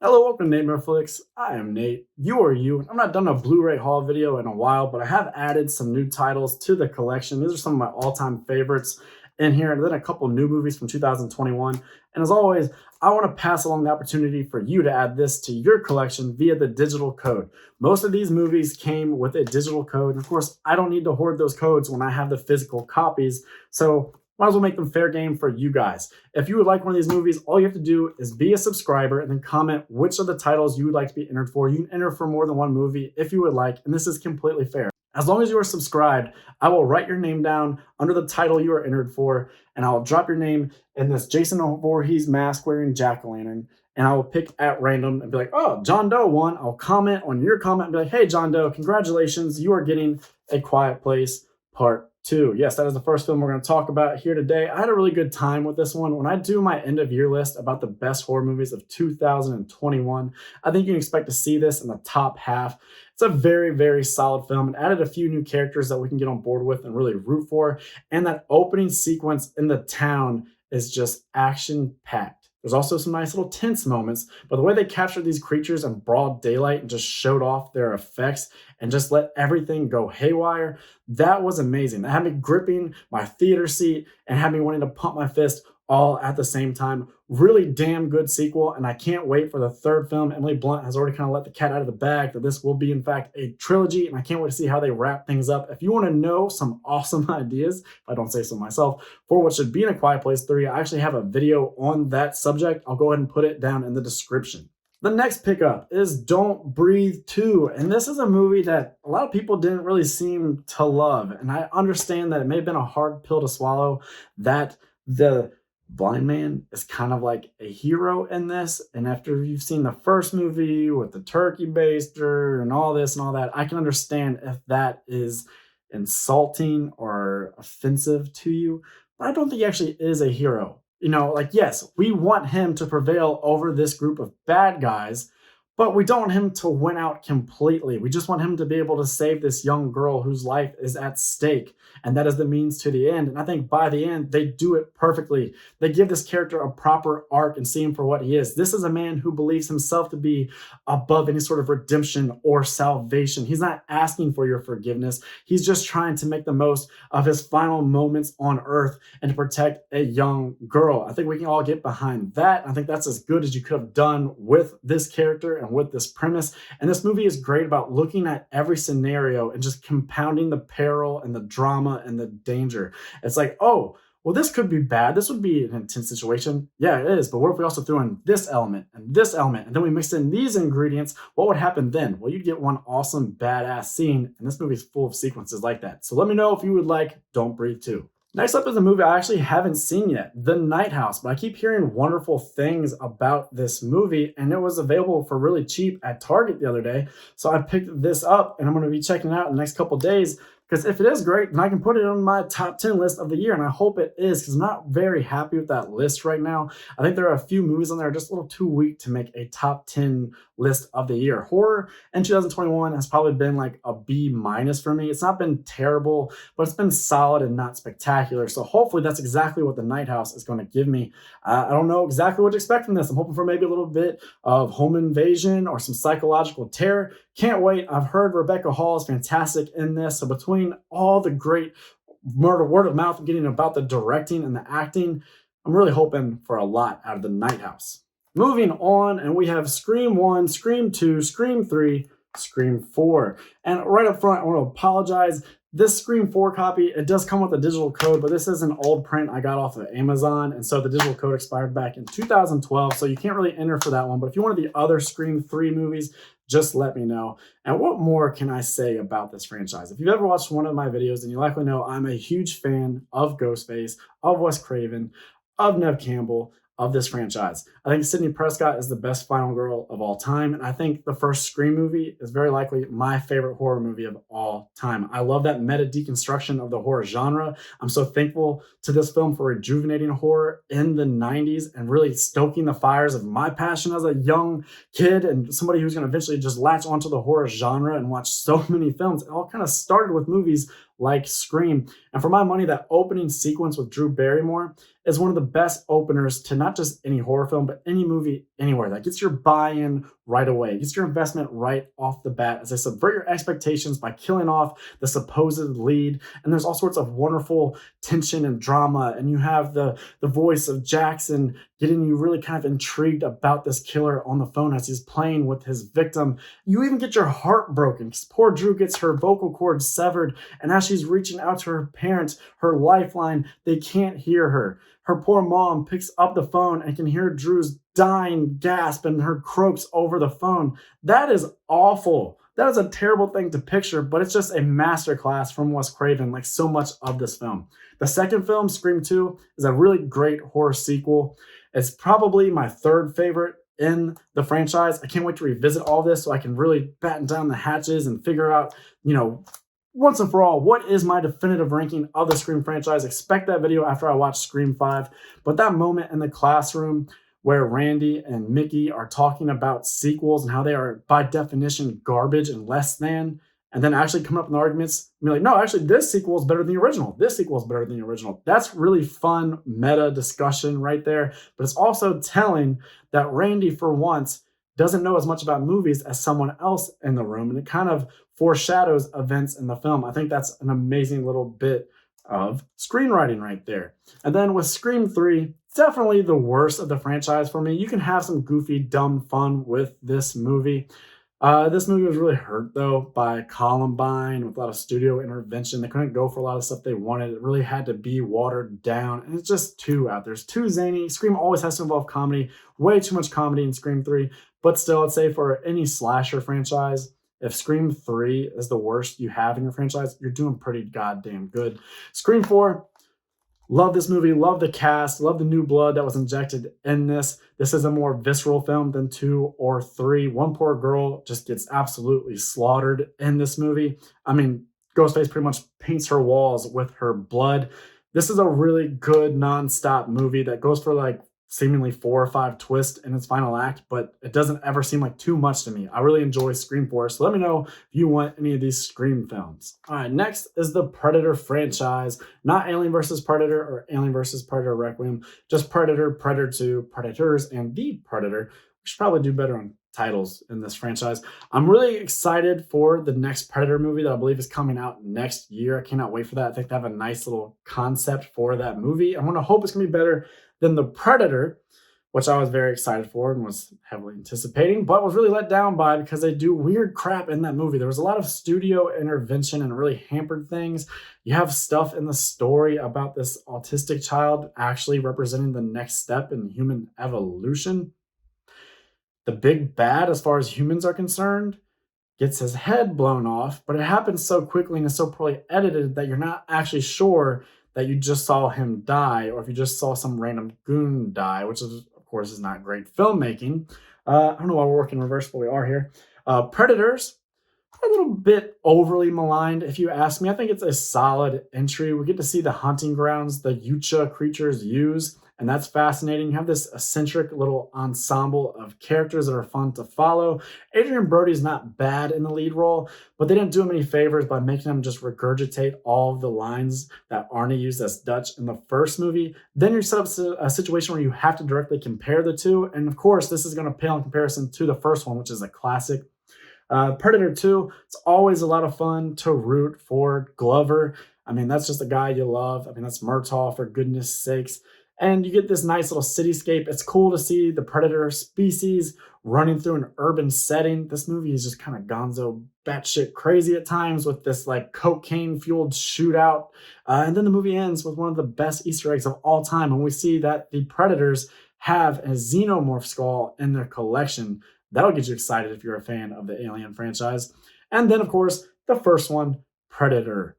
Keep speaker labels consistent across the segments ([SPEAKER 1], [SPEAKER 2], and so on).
[SPEAKER 1] Hello, welcome to Nate Flicks. I am Nate. You are you. I've not done a Blu-ray haul video in a while, but I have added some new titles to the collection. These are some of my all-time favorites in here, and then a couple new movies from 2021. And as always, I want to pass along the opportunity for you to add this to your collection via the digital code. Most of these movies came with a digital code. And of course, I don't need to hoard those codes when I have the physical copies. So might as well make them fair game for you guys. If you would like one of these movies, all you have to do is be a subscriber and then comment which of the titles you would like to be entered for. You can enter for more than one movie if you would like, and this is completely fair. As long as you are subscribed, I will write your name down under the title you are entered for, and I'll drop your name in this Jason Voorhees mask wearing jack-o'-lantern, and I will pick at random and be like, oh, John Doe won. I'll comment on your comment and be like, hey, John Doe, congratulations. You are getting A Quiet Place Part 2. Yes, that is the first film we're going to talk about here today. I had a really good time with this one. When I do my end of year list about the best horror movies of 2021, I think you can expect to see this in the top half. It's a very, very solid film. It added a few new characters that we can get on board with and really root for. And that opening sequence in the town is just action-packed. There's also some nice little tense moments, but the way they captured these creatures in broad daylight and just showed off their effects and just let everything go haywire, that was amazing. That had me gripping my theater seat and had me wanting to pump my fist all at the same time. Really damn good sequel, and I can't wait for the third film. Emily Blunt has already kind of let the cat out of the bag that this will be, in fact, a trilogy, and I can't wait to see how they wrap things up. If you want to know some awesome ideas, if I don't say so myself, for what should be in A Quiet Place 3, I actually have a video on that subject. I'll go ahead and put it down in the description. The next pickup is Don't Breathe 2, and this is a movie that a lot of people didn't really seem to love, and I understand that it may have been a hard pill to swallow, that the blind man is kind of like a hero in this. And after you've seen the first movie with the turkey baster and all this and all that, I can understand if that is insulting or offensive to you. But I don't think he actually is a hero. Like, yes, we want him to prevail over this group of bad guys, but we don't want him to win out completely. We just want him to be able to save this young girl whose life is at stake. And that is the means to the end. And I think by the end, they do it perfectly. They give this character a proper arc and see him for what he is. This is a man who believes himself to be above any sort of redemption or salvation. He's not asking for your forgiveness. He's just trying to make the most of his final moments on earth and to protect a young girl. I think we can all get behind that. I think that's as good as you could have done with this character and with this premise. And this movie is great about looking at every scenario and just compounding the peril and the drama and the danger. It's like, oh, well, this could be bad. This would be an intense situation. Yeah, it is. But what if we also threw in this element and this element, and then we mixed in these ingredients? What would happen then? Well, you'd get one awesome, badass scene, and this movie is full of sequences like that. So let me know if you would like Don't Breathe 2. Next up is a movie I actually haven't seen yet, The Night House, but I keep hearing wonderful things about this movie, and it was available for really cheap at Target the other day. So I picked this up, and I'm going to be checking it out in the next couple days, because if it is great, then I can put it on my top 10 list of the year, and I hope it is, because I'm not very happy with that list right now. I think there are a few movies on there just a little too weak to make a top 10 list of the year. Horror in 2021 has probably been like a B minus for me. It's not been terrible, but it's been solid and not spectacular. So hopefully that's exactly what The Night House is going to give me. I don't know exactly what to expect from this. I'm hoping for maybe a little bit of home invasion or some psychological terror. Can't wait. I've heard Rebecca Hall is fantastic in this. So between all the great word of mouth I'm getting about the directing and the acting, I'm really hoping for a lot out of The Night House. Moving on, and we have Scream 1, Scream 2, Scream 3, Scream 4. And right up front, I want to apologize. This Scream 4 copy, it does come with a digital code, but this is an old print I got off of Amazon, and so the digital code expired back in 2012, so you can't really enter for that one. But if you wanted the other Scream 3 movies, just let me know. And what more can I say about this franchise? If you've ever watched one of my videos, then you likely know I'm a huge fan of Ghostface, of Wes Craven, of Neve Campbell, of this franchise. I think Sidney Prescott is the best final girl of all time, and I think the first Scream movie is very likely my favorite horror movie of all time. I love that meta deconstruction of the horror genre. I'm so thankful to this film for rejuvenating horror in the 90s and really stoking the fires of my passion as a young kid and somebody who's going to eventually just latch onto the horror genre and watch so many films. It all kind of started with movies like Scream. And for my money, that opening sequence with Drew Barrymore is one of the best openers to not just any horror film, but any movie anywhere. That gets your buy-in right away, gets your investment right off the bat as they subvert your expectations by killing off the supposed lead. And there's all sorts of wonderful tension and drama. And you have the voice of Jackson getting you really kind of intrigued about this killer on the phone as he's playing with his victim. You even get your heart broken because poor Drew gets her vocal cords severed. And as she's reaching out to her parents, her lifeline, they can't hear her. Her poor mom picks up the phone and can hear Drew's dying gasp and her croaks over the phone. That is awful. That is a terrible thing to picture, but it's just a masterclass from Wes Craven, like so much of this film. The second film, Scream 2, is a really great horror sequel. It's probably my third favorite in the franchise. I can't wait to revisit all this so I can really batten down the hatches and figure out, once and for all, what is my definitive ranking of the Scream franchise. Expect that video after I watch Scream 5. But that moment in the classroom where Randy and Mickey are talking about sequels and how they are, by definition, garbage and less than, and then actually coming up with arguments and be like, no, actually, this sequel is better than the original. This sequel is better than the original. That's really fun meta discussion right there. But it's also telling that Randy, for once, doesn't know as much about movies as someone else in the room. And it kind of foreshadows events in the film. I think that's an amazing little bit of screenwriting right there. And then with Scream 3, definitely the worst of the franchise for me. You can have some goofy, dumb fun with this movie. This movie was really hurt, though, by Columbine with a lot of studio intervention. They couldn't go for a lot of stuff they wanted. It really had to be watered down, and it's just too out there. It's too zany. Scream always has to involve comedy. Way too much comedy in Scream 3. But still, I'd say for any slasher franchise, if Scream 3 is the worst you have in your franchise, you're doing pretty goddamn good. Scream 4, love this movie, love the cast, love the new blood that was injected in this. This is a more visceral film than 2 or 3. One poor girl just gets absolutely slaughtered in this movie. I mean, Ghostface pretty much paints her walls with her blood. This is a really good nonstop movie that goes for like seemingly 4 or 5 twists in its final act, but it doesn't ever seem like too much to me. I really enjoy Scream 4, so let me know if you want any of these Scream films. All right, next is the Predator franchise. Not Alien vs. Predator or Alien vs. Predator Requiem, just Predator, Predator 2, Predators, and The Predator. We should probably do better on titles in this franchise. I'm really excited for the next Predator movie that I believe is coming out next year. I cannot wait for that. I think they have a nice little concept for that movie. I'm going to hope it's going to be better than The Predator, which I was very excited for and was heavily anticipating, but was really let down by because they do weird crap in that movie. There was a lot of studio intervention and really hampered things. You have stuff in the story about this autistic child actually representing the next step in human evolution. The big bad, as far as humans are concerned, gets his head blown off, but it happens so quickly and is so poorly edited that you're not actually sure that you just saw him die, or if you just saw some random goon die, which is, of course, is not great filmmaking. I don't know why we're working reverse, but we are here. Predators, a little bit overly maligned, if you ask me. I think it's a solid entry. We get to see the hunting grounds the Yucha creatures use, and that's fascinating. You have this eccentric little ensemble of characters that are fun to follow. Adrian Brody's not bad in the lead role, but they didn't do him any favors by making him just regurgitate all of the lines that Arnie used as Dutch in the first movie. Then you're set up a situation where you have to directly compare the two. And of course, this is going to pale in comparison to the first one, which is a classic. Predator 2, it's always a lot of fun to root for Glover. I mean, that's just a guy you love. I mean, that's Murtaugh, for goodness sakes. And you get this nice little cityscape. It's cool to see the predator species running through an urban setting. This movie is just kind of gonzo batshit crazy at times with this like cocaine-fueled shootout. And then the movie ends with one of the best Easter eggs of all time when we see that the predators have a xenomorph skull in their collection. That'll get you excited if you're a fan of the Alien franchise. And then, of course, the first one, Predator.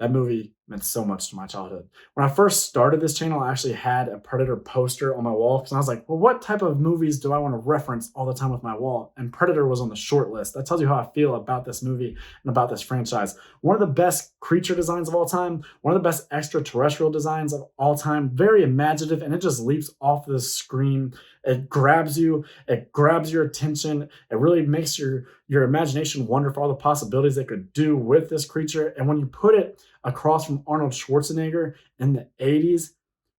[SPEAKER 1] That movie meant so much to my childhood. When I first started this channel, I actually had a Predator poster on my wall because I was like, well, what type of movies do I want to reference all the time with my wall? And Predator was on the short list. That tells you how I feel about this movie and about this franchise. One of the best creature designs of all time, one of the best extraterrestrial designs of all time, very imaginative, and it just leaps off the screen. It grabs you, it grabs your attention. It really makes your imagination wonder for all the possibilities they could do with this creature. And when you put it across from Arnold Schwarzenegger in the 80s,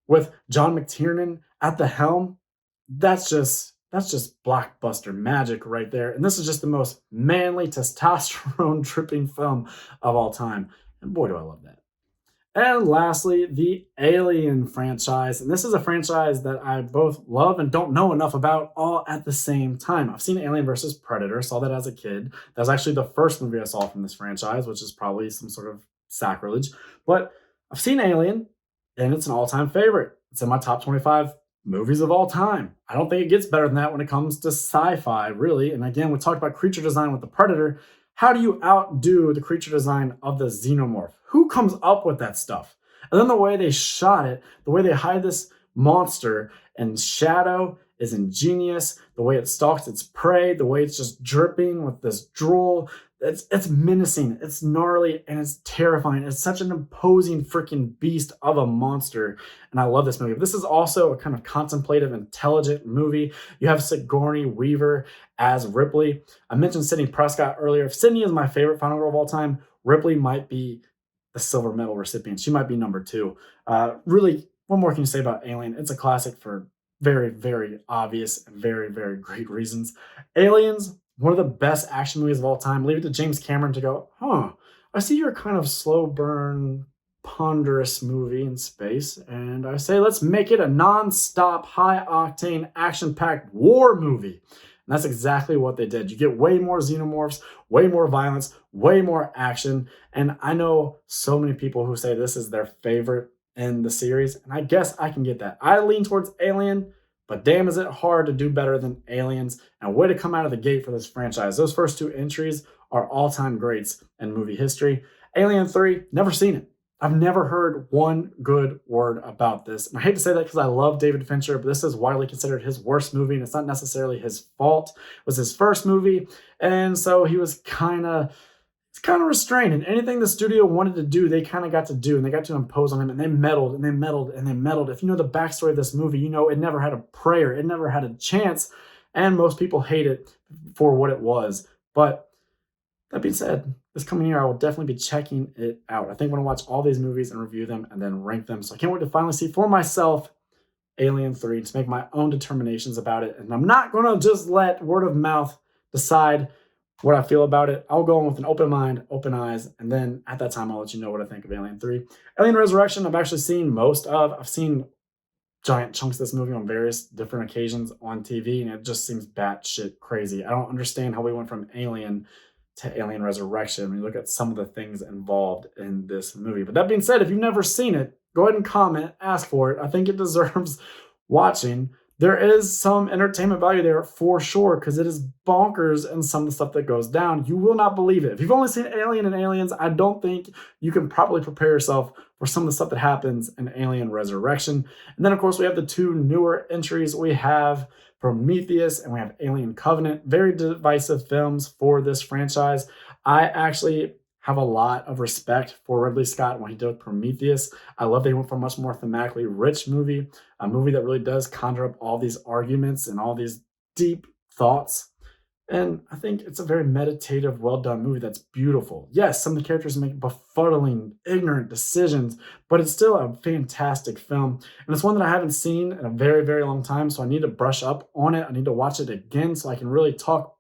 [SPEAKER 1] with John McTiernan at the helm, that's just blockbuster magic right there. And this is just the most manly, testosterone tripping film of all time. And boy, do I love that. And lastly, the Alien franchise. And this is a franchise that I both love and don't know enough about all at the same time. I've seen Alien versus Predator, saw that as a kid. That was actually the first movie I saw from this franchise, which is probably some sort of sacrilege. But I've seen Alien, and it's an all time favorite. It's in my top 25 movies of all time. I don't think it gets better than that when it comes to sci fi, really. And again, we talked about creature design with the Predator. How do you outdo the creature design of the xenomorph? Who comes up with that stuff? And then the way they shot it, the way they hide this monster and shadow is ingenious. The way it stalks its prey, the way it's just dripping with this drool. It's menacing, it's gnarly, and it's terrifying. It's such an imposing freaking beast of a monster. And I love this movie. This is also a kind of contemplative, intelligent movie. You have Sigourney Weaver as Ripley. I mentioned Sidney Prescott earlier. If Sidney is my favorite final girl of all time, Ripley might be the silver medal recipient. She might be number two. Really, what more can you say about Alien? It's a classic for very, very obvious and very, very great reasons. Aliens, one of the best action movies of all time. Leave it to James Cameron to go, I see you're kind of slow burn, ponderous movie in space. And I say, let's make it a non-stop, high octane, action packed war movie. And that's exactly what they did. You get way more xenomorphs, way more violence, way more action. And I know so many people who say this is their favorite in the series. And I guess I can get that. I lean towards Alien, but damn, is it hard to do better than Aliens. And way to come out of the gate for this franchise. Those first two entries are all-time greats in movie history. Alien 3, never seen it. I've never heard one good word about this. And I hate to say that because I love David Fincher, but this is widely considered his worst movie, and it's not necessarily his fault. It was his first movie, and so he was kind of restrained. And anything the studio wanted to do, they kind of got to do, and they got to impose on him, and they meddled, and they meddled, and they meddled. If you know the backstory of this movie, you know it never had a prayer. It never had a chance, and most people hate it for what it was. But that being said, this coming year, I will definitely be checking it out. I think I'm going to watch all these movies and review them and then rank them. So I can't wait to finally see for myself Alien 3 to make my own determinations about it. And I'm not going to just let word of mouth decide what I feel about it. I'll go in with an open mind, open eyes, and then at that time, I'll let you know what I think of Alien 3. Alien Resurrection, I've actually seen most of. I've seen giant chunks of this movie on various different occasions on TV, and it just seems batshit crazy. I don't understand how we went from Alien to Alien Resurrection when you look at some of the things involved in this movie. But that being said, if you've never seen it, go ahead and comment, ask for it. I think it deserves watching. There is some entertainment value there for sure because it is bonkers and some of the stuff that goes down. You will not believe it. If you've only seen Alien and Aliens, I don't think you can properly prepare yourself for some of the stuff that happens in Alien Resurrection. And then, of course, we have the two newer entries. We have Prometheus and we have Alien Covenant. Very divisive films for this franchise. I actually have a lot of respect for Ridley Scott and what he did with Prometheus. I love that he went for a much more thematically rich movie, a movie that really does conjure up all these arguments and all these deep thoughts. And I think it's a very meditative, well-done movie that's beautiful. Yes, some of the characters make befuddling, ignorant decisions, but it's still a fantastic film. And it's one that I haven't seen in a very, very long time, so I need to brush up on it. I need to watch it again so I can really talk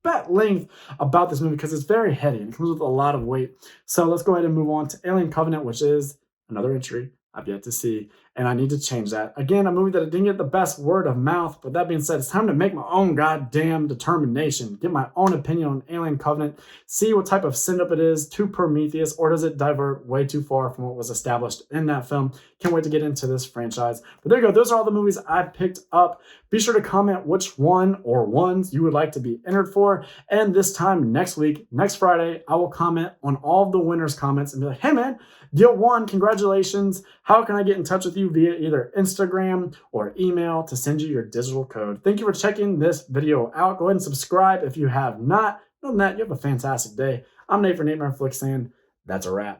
[SPEAKER 1] at length about this movie because it's very heady and it comes with a lot of weight. So let's go ahead and move on to Alien Covenant, which is another entry I've yet to see, and I need to change that. Again, a movie that didn't get the best word of mouth, but that being said, it's time to make my own goddamn determination, get my own opinion on Alien Covenant, see what type of send-up it is to Prometheus, or does it divert way too far from what was established in that film. Can't wait to get into this franchise. But there you go. Those are all the movies I picked up. Be sure to comment which one or ones you would like to be entered for. And this time next week, next Friday, I will comment on all of the winners' comments and be like, hey man, you won, congratulations. How can I get in touch with you via either Instagram or email to send you your digital code? Thank you for checking this video out. Go ahead and subscribe if you have not. Other than that, you have a fantastic day. I'm Nate for Nate Flicks, and that's a wrap.